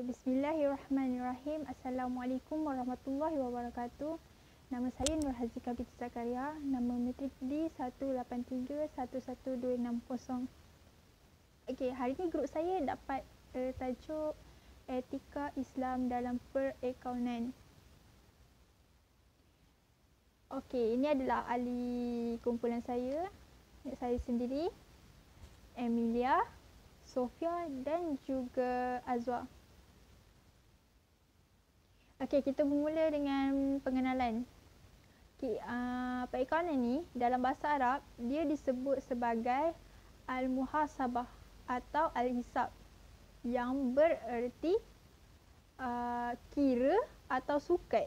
Bismillahirrahmanirrahim. Assalamualaikum warahmatullahi wabarakatuh. Nama saya Nur Hazika binti Zakaria. Nama matrik D 183112660. Okey, hari ini grup saya dapat tajuk Etika Islam dalam Perakaunan. Okey, ini adalah ahli kumpulan saya sendiri, Emilia, Sofia dan juga Azwa. Okey, kita bermula dengan pengenalan. Okey, perakaunan ni dalam bahasa Arab dia disebut sebagai al-muhasabah atau al-hisab yang bererti kira atau sukat.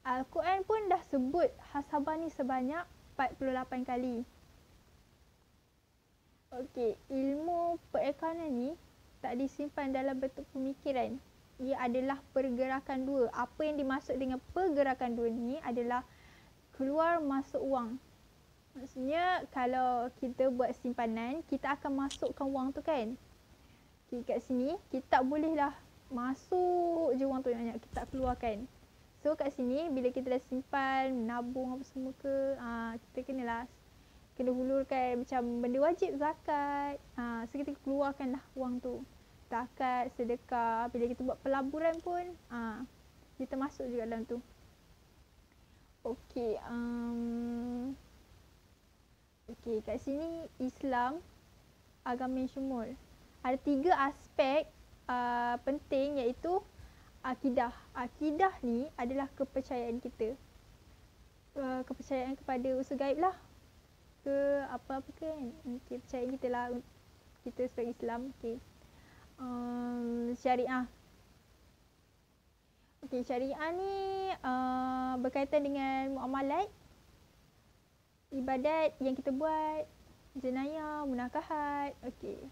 Al-Quran pun dah sebut hasabah ni sebanyak 48 kali. Okey, ilmu perakaunan ni tak disimpan dalam bentuk pemikiran. Ia adalah pergerakan dua. Apa yang dimaksud dengan pergerakan dua ni adalah keluar masuk wang. Maksudnya kalau kita buat simpanan, kita akan masukkan wang tu kan. Okay, kat sini kita tak bolehlah masuk je wang tu banyak, kita tak keluarkan. So kat sini bila kita dah simpan, menabung apa semua ke, kita kena hulurkan macam benda wajib zakat. So kita keluarkanlah wang tu. Zakat, sedekah, bila kita buat pelaburan pun kita masuk juga dalam tu. Okey, kat sini Islam agama yang syumul. Ada 3 aspek penting iaitu akidah. Akidah ni adalah kepercayaan kita. Kepercayaan kepada unsur gaib lah. Ke apa-apa kan. Okay, percayaan kita lah. Kita sebagai Islam. Okay. Syariah. Okey, syariah ni berkaitan dengan muamalat, ibadat yang kita buat, jenayah, munakahat, okey.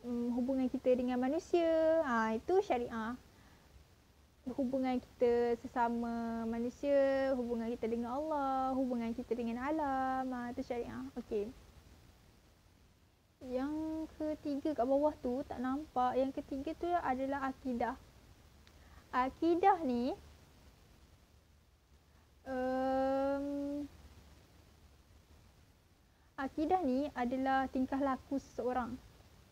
Hubungan kita dengan manusia, itu syariah. Hubungan kita sesama manusia, hubungan kita dengan Allah, hubungan kita dengan alam, itu syariah. Okey. Yang ketiga kat bawah tu tak nampak. Yang ketiga tu adalah akidah. Akidah ni adalah tingkah laku seseorang.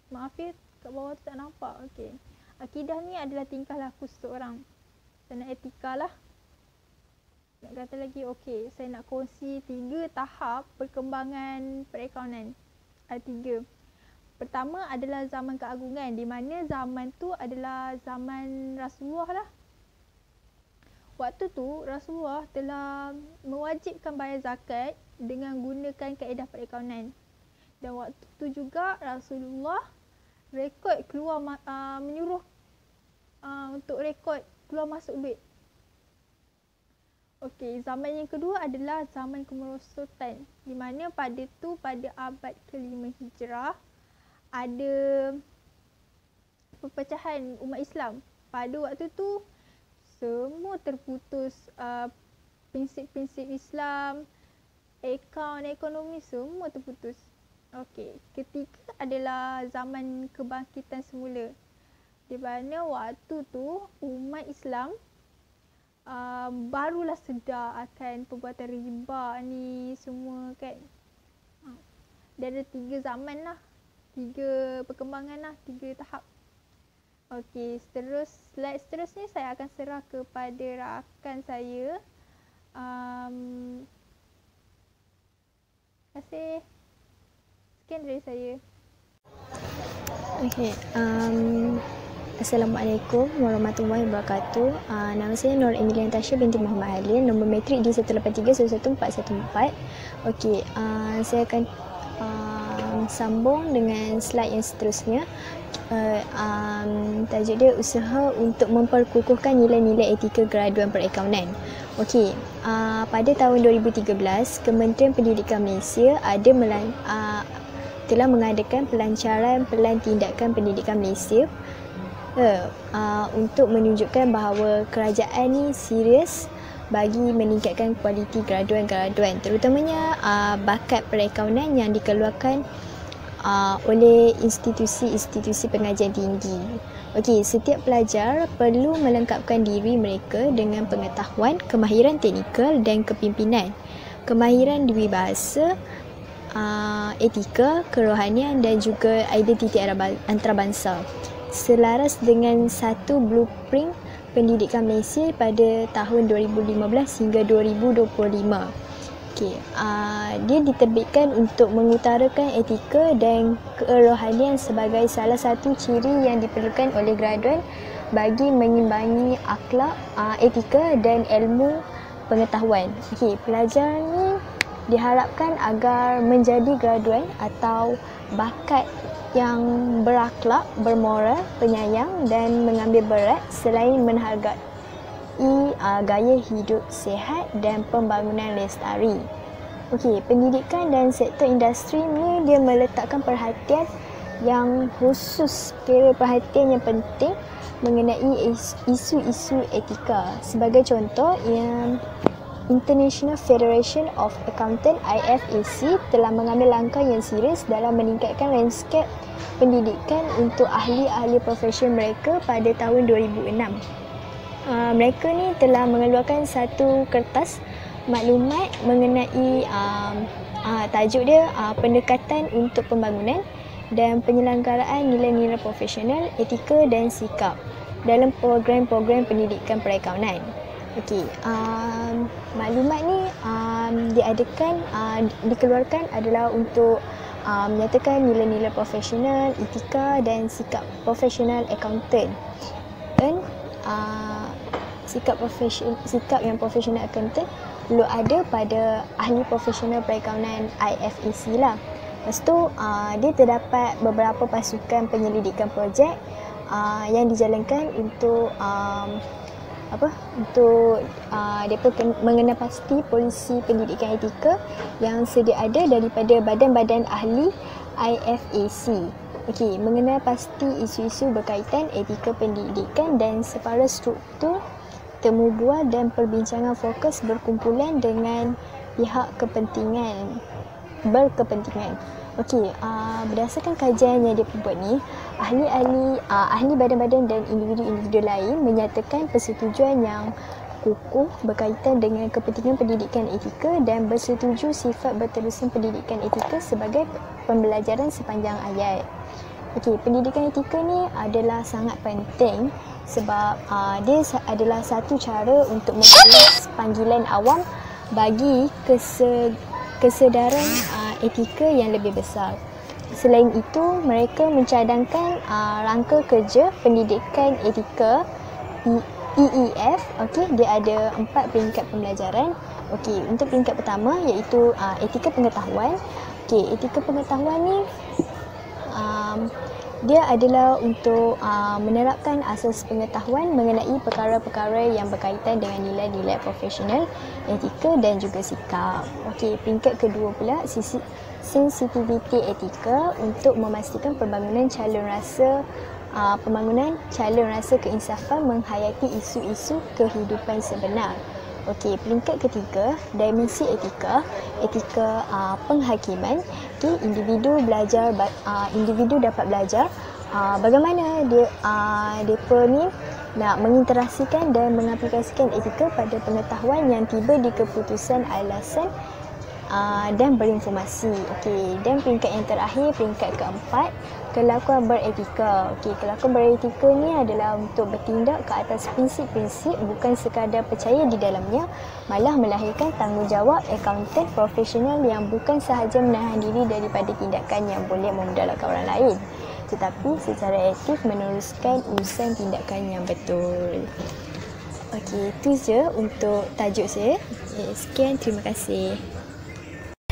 Maaf ya, kat bawah tu tak nampak. Okey. Akidah ni adalah tingkah laku seseorang. Dan etika lah. Nak kata lagi, okey, saya nak kongsi 3 tahap perkembangan perakaunan. Ada 3. Pertama adalah zaman keagungan, di mana zaman tu adalah zaman Rasulullah lah. Waktu tu Rasulullah telah mewajibkan bayar zakat dengan gunakan kaedah perakaunan. Dan waktu tu juga Rasulullah rekod keluar menyuruh untuk rekod keluar masuk duit. Okey, zaman yang kedua adalah zaman kemerosotan, di mana pada abad ke-5 Hijrah ada perpecahan umat Islam. Pada waktu tu semua terputus, prinsip-prinsip Islam, akaun ekonomi semua terputus. Okey, ketiga adalah zaman kebangkitan semula, di mana waktu tu umat Islam barulah sedar akan perbuatan riba ni semua kan. Dia ada 3 zaman lah, 3 perkembangan lah, 3 tahap. Okey, slide seterusnya saya akan serah kepada rakan saya. Terima kasih. Sekian dari saya. Okey, Assalamualaikum warahmatullahi wabarakatuh. Nama saya Nur Emilia Tasha binti Muhammad Halil, nombor matrik D183111414. Okey, saya akan sambung dengan slide yang seterusnya. Tajuk dia usaha untuk memperkukuhkan nilai-nilai etika graduan perakaunan. Okey, pada tahun 2013 Kementerian Pendidikan Malaysia telah mengadakan pelancaran Pelan Tindakan Pendidikan Malaysia untuk menunjukkan bahawa kerajaan ni serius bagi meningkatkan kualiti graduan-graduan, terutamanya bakat perakaunan yang dikeluarkan oleh institusi-institusi pengajian tinggi. Okey, setiap pelajar perlu melengkapkan diri mereka dengan pengetahuan, kemahiran teknikal dan kepimpinan, kemahiran diri bahasa, etika, kerohanian dan juga identiti antarabangsa. Selaras dengan satu blueprint pendidikan Malaysia pada tahun 2015 hingga 2025. Okey, dia diterbitkan untuk mengutarakan etika dan kerohanian sebagai salah satu ciri yang diperlukan oleh graduan bagi mengimbangi akhlak, etika dan ilmu pengetahuan. Okey, pelajar ni diharapkan agar menjadi graduan atau bakat yang berakhlak, bermoral, penyayang dan mengambil berat selain menghargai gaya hidup sihat dan pembangunan lestari. Okey, pendidikan dan sektor industri ni dia meletakkan perhatian yang khusus, perhatian yang penting mengenai isu-isu etika. Sebagai contoh, yang International Federation of Accountants IFAC telah mengambil langkah yang serius dalam meningkatkan lanskap pendidikan untuk ahli-ahli profesion mereka pada tahun 2006. Mereka ni telah mengeluarkan satu kertas maklumat mengenai tajuk dia pendekatan untuk pembangunan dan penyelenggaraan nilai-nilai profesional, etika dan sikap dalam program-program pendidikan perakaunan. Okey, maklumat ni dikeluarkan adalah untuk menyatakan nilai-nilai profesional, etika dan sikap profesional accountant. Dan sikap yang profesional accountant perlu ada pada ahli profesional perakaunan IFAC lah. Lepas tu dia terdapat beberapa pasukan penyelidikan projek yang dijalankan untuk mereka mengenal pasti polisi pendidikan etika yang sedia ada daripada badan-badan ahli IFAC. Okey, mengenal pasti isu-isu berkaitan etika pendidikan dan separa struktur temu bual dan perbincangan fokus berkumpulan dengan pihak berkepentingan. Okey, berdasarkan kajian yang dia buat ni, ahli badan-badan dan individu-individu lain menyatakan persetujuan yang kukuh berkaitan dengan kepentingan pendidikan etika dan bersetuju sifat berterusan pendidikan etika sebagai pembelajaran sepanjang hayat. Okey, pendidikan etika ni adalah sangat penting sebab dia adalah satu cara untuk membalas panggilan awam bagi kesedaran etika yang lebih besar. Selain itu, mereka mencadangkan rangka kerja pendidikan etika EEF. Okey, dia ada 4 peringkat pembelajaran. Okey, untuk peringkat pertama iaitu etika pengetahuan. Okey, etika pengetahuan ni dia adalah untuk menerapkan asas pengetahuan mengenai perkara-perkara yang berkaitan dengan nilai-nilai profesional, etika dan juga sikap. Okey, peringkat kedua pula sensitiviti etika untuk memastikan pembangunan calon rasa keinsafan menghayati isu-isu kehidupan sebenar. Okey, peringkat ketiga, dimensi etika penghakiman. Okey, individu dapat belajar bagaimana mereka ni nak menginterasikan dan mengaplikasikan etika pada pengetahuan yang tiba di keputusan alasan dan berinformasi. Okey, dan peringkat yang terakhir, peringkat keempat, kelakuan beretika. Okey, kelakuan beretika ni adalah untuk bertindak ke atas prinsip-prinsip, bukan sekadar percaya di dalamnya, malah melahirkan tanggungjawab akauntan profesional yang bukan sahaja menahan diri daripada tindakan yang boleh memudaratkan orang lain, tetapi secara aktif meneruskan urusan tindakan yang betul. Okey, itu je untuk tajuk saya. Sekian, terima kasih.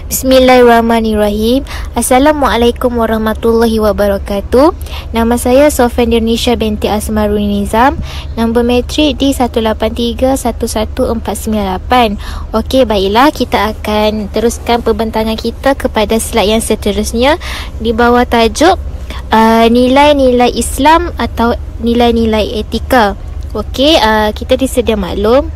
Bismillahirrahmanirrahim. Assalamualaikum warahmatullahi wabarakatuh. Nama saya Sofan Dirnisha binti Asmaruni Nizam. Nombor matrik di 183-11498. Okey, baiklah, kita akan teruskan pembentangan kita kepada slide yang seterusnya di bawah tajuk nilai-nilai Islam atau nilai-nilai etika. Okey, kita disedia maklum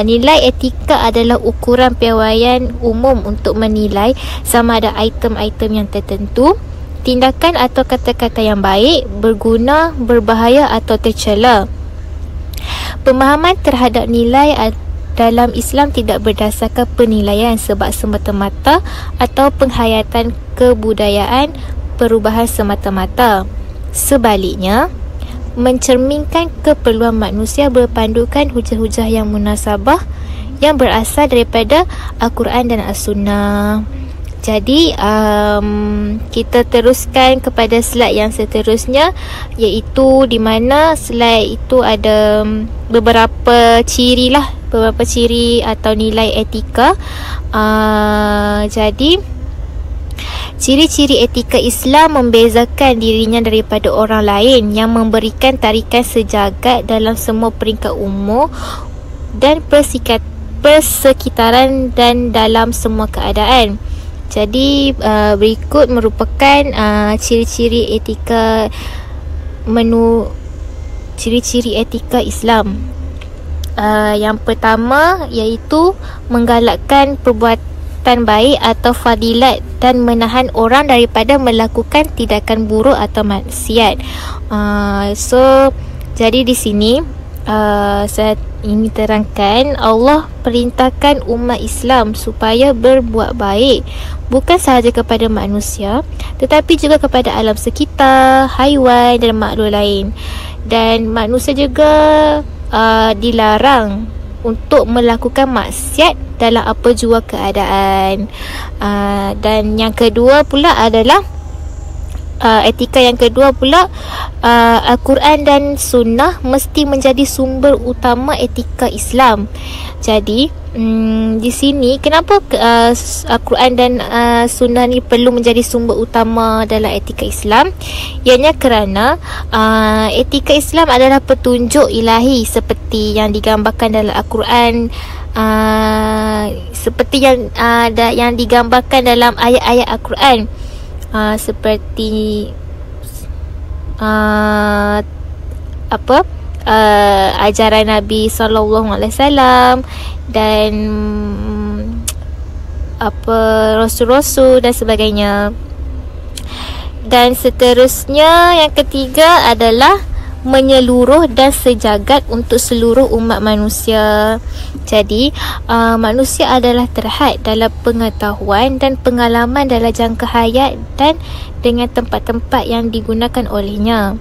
nilai etika adalah ukuran piawaian umum untuk menilai sama ada item-item yang tertentu tindakan atau kata-kata yang baik, berguna, berbahaya atau tercela. Pemahaman terhadap nilai dalam Islam tidak berdasarkan penilaian sebab semata-mata atau penghayatan kebudayaan perubahan semata-mata. Sebaliknya, mencerminkan keperluan manusia berpandukan hujah-hujah yang munasabah yang berasal daripada Al-Quran dan As-Sunnah. Jadi kita teruskan kepada slide yang seterusnya, iaitu di mana slide itu ada beberapa ciri atau nilai etika. Jadi ciri-ciri etika Islam membezakan dirinya daripada orang lain yang memberikan tarikan sejagat dalam semua peringkat umur dan persekitaran dan dalam semua keadaan. Jadi berikut merupakan ciri-ciri etika ciri-ciri etika Islam. Yang pertama iaitu menggalakkan perbuatan baik atau fadilat dan menahan orang daripada melakukan tindakan buruk atau maksiat. Jadi di sini saya ingin terangkan, Allah perintahkan umat Islam supaya berbuat baik bukan sahaja kepada manusia tetapi juga kepada alam sekitar, haiwan dan makhluk lain. Dan manusia juga dilarang untuk melakukan maksiat dalam apa jua keadaan. Dan yang kedua pula adalah etika yang kedua pula, Al-Quran dan Sunnah mesti menjadi sumber utama etika Islam. Jadi di sini kenapa Al-Quran dan Sunnah ni perlu menjadi sumber utama dalam etika Islam? Ianya kerana etika Islam adalah petunjuk ilahi seperti yang digambarkan dalam Al-Quran, seperti yang digambarkan dalam ayat-ayat Al-Quran. Seperti ajaran Nabi SAW dan rasul-rasul dan sebagainya. Dan seterusnya, yang ketiga adalah menyeluruh dan sejagat untuk seluruh umat manusia. Jadi manusia adalah terhad dalam pengetahuan dan pengalaman dalam jangka hayat dan dengan tempat-tempat yang digunakan olehnya.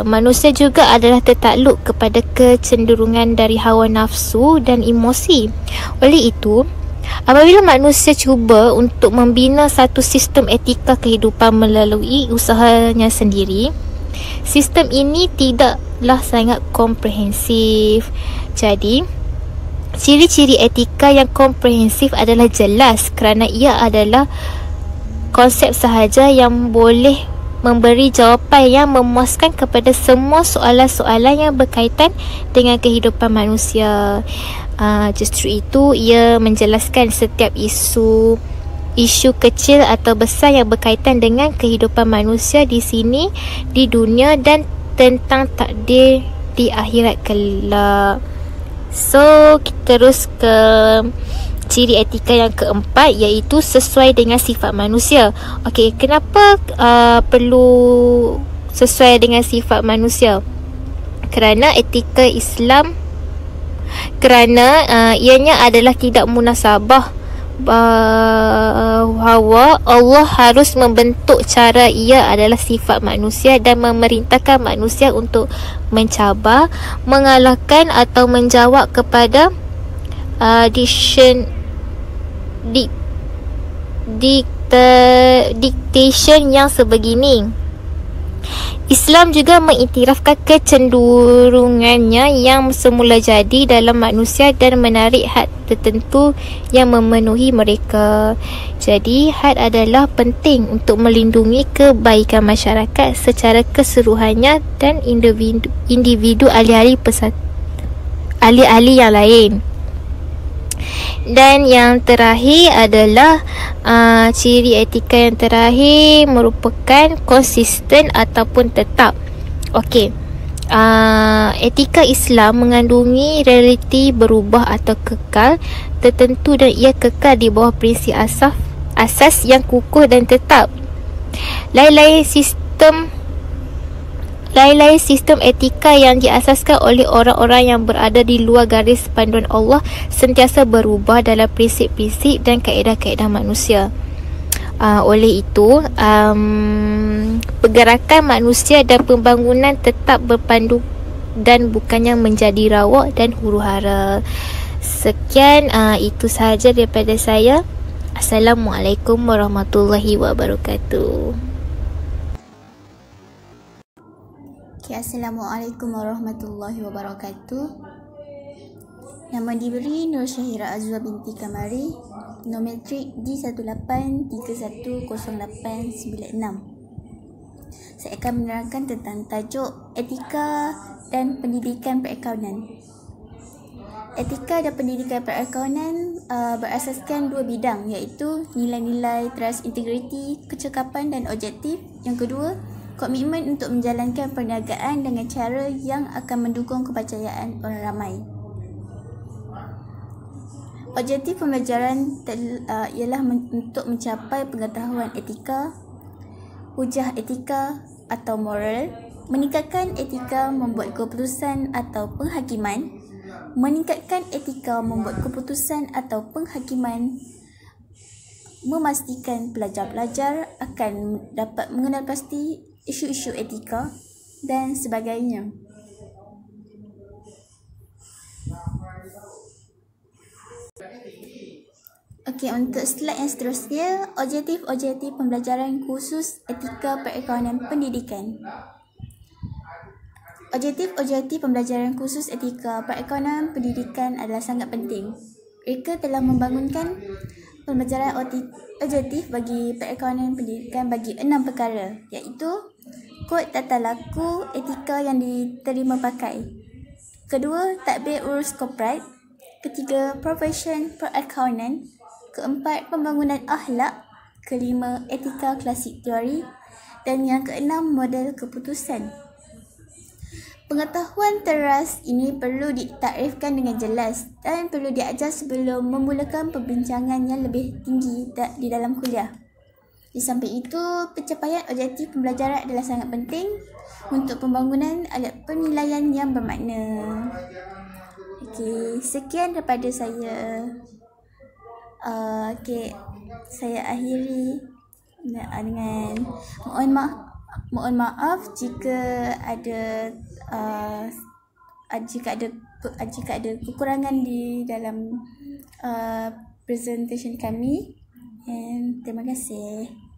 Manusia juga adalah tertakluk kepada kecenderungan dari hawa nafsu dan emosi. Oleh itu, apabila manusia cuba untuk membina satu sistem etika kehidupan melalui usahanya sendiri, sistem ini tidaklah sangat komprehensif. Jadi, ciri-ciri etika yang komprehensif adalah jelas kerana ia adalah konsep sahaja yang boleh memberi jawapan yang memuaskan kepada semua soalan-soalan yang berkaitan dengan kehidupan manusia. Justru itu, ia menjelaskan setiap isu kecil atau besar yang berkaitan dengan kehidupan manusia di sini, di dunia dan tentang takdir di akhirat kelak. So, kita terus ke ciri etika yang keempat, iaitu sesuai dengan sifat manusia. Okey, kenapa perlu sesuai dengan sifat manusia? Kerana etika Islam, ianya adalah tidak munasabah bahawa Allah harus membentuk cara ia adalah sifat manusia dan memerintahkan manusia untuk mencabar, mengalahkan atau menjawab kepada dictation yang sebegini. Islam juga mengiktirafkan kecenderungannya yang semula jadi dalam manusia dan menarik had tertentu yang memenuhi mereka. Jadi, had adalah penting untuk melindungi kebaikan masyarakat secara keseluruhannya dan individu ahli-ahli yang lain. Dan yang terakhir adalah ciri etika yang terakhir merupakan konsisten ataupun tetap. Okey, etika Islam mengandungi realiti berubah atau kekal tertentu dan ia kekal di bawah prinsip asas yang kukuh dan tetap. Lain-lain sistem etika yang diasaskan oleh orang-orang yang berada di luar garis panduan Allah sentiasa berubah dalam prinsip-prinsip dan kaedah-kaedah manusia. Oleh itu, pergerakan manusia dan pembangunan tetap berpandu dan bukannya menjadi rawak dan huru-hara. Sekian, itu sahaja daripada saya. Assalamualaikum warahmatullahi wabarakatuh. Assalamualaikum warahmatullahi wabarakatuh. Nama diberi Nur Syahira Azwa binti Kamari, nometrik D18310896. Saya akan menerangkan tentang tajuk etika dan pendidikan perakaunan. Etika dan pendidikan perakaunan berasaskan dua bidang, iaitu nilai-nilai trust integrity, kecekapan dan objektif. Yang kedua, komitmen untuk menjalankan perniagaan dengan cara yang akan mendukung kepercayaan orang ramai. Objektif pembelajaran ialah untuk mencapai pengetahuan etika, hujah etika atau moral, meningkatkan etika membuat keputusan atau penghakiman, meningkatkan etika membuat keputusan atau penghakiman, memastikan pelajar-pelajar akan dapat mengenal pasti isu-isu etika dan sebagainya. Okey, untuk slide yang seterusnya, objektif pembelajaran khusus etika perakaunan pendidikan. Objektif pembelajaran khusus etika perakaunan pendidikan adalah sangat penting. Mereka telah membangunkan pembelajaran objektif bagi perakaunan pendidikan bagi 6 perkara, iaitu kod tata laku etika yang diterima pakai. Kedua, tadbir urus korporat. Ketiga, profesion perakaunan. Keempat, pembangunan akhlak. Kelima, etika klasik teori. Dan yang keenam, model keputusan. Pengetahuan teras ini perlu ditakrifkan dengan jelas dan perlu diajar sebelum memulakan perbincangan yang lebih tinggi di dalam kuliah. Di samping itu, pencapaian objektif pembelajaran adalah sangat penting untuk pembangunan alat penilaian yang bermakna. Okey, sekian daripada saya. Saya akhiri dengan mohon maaf jika ada kekurangan di dalam presentation kami. Terima kasih.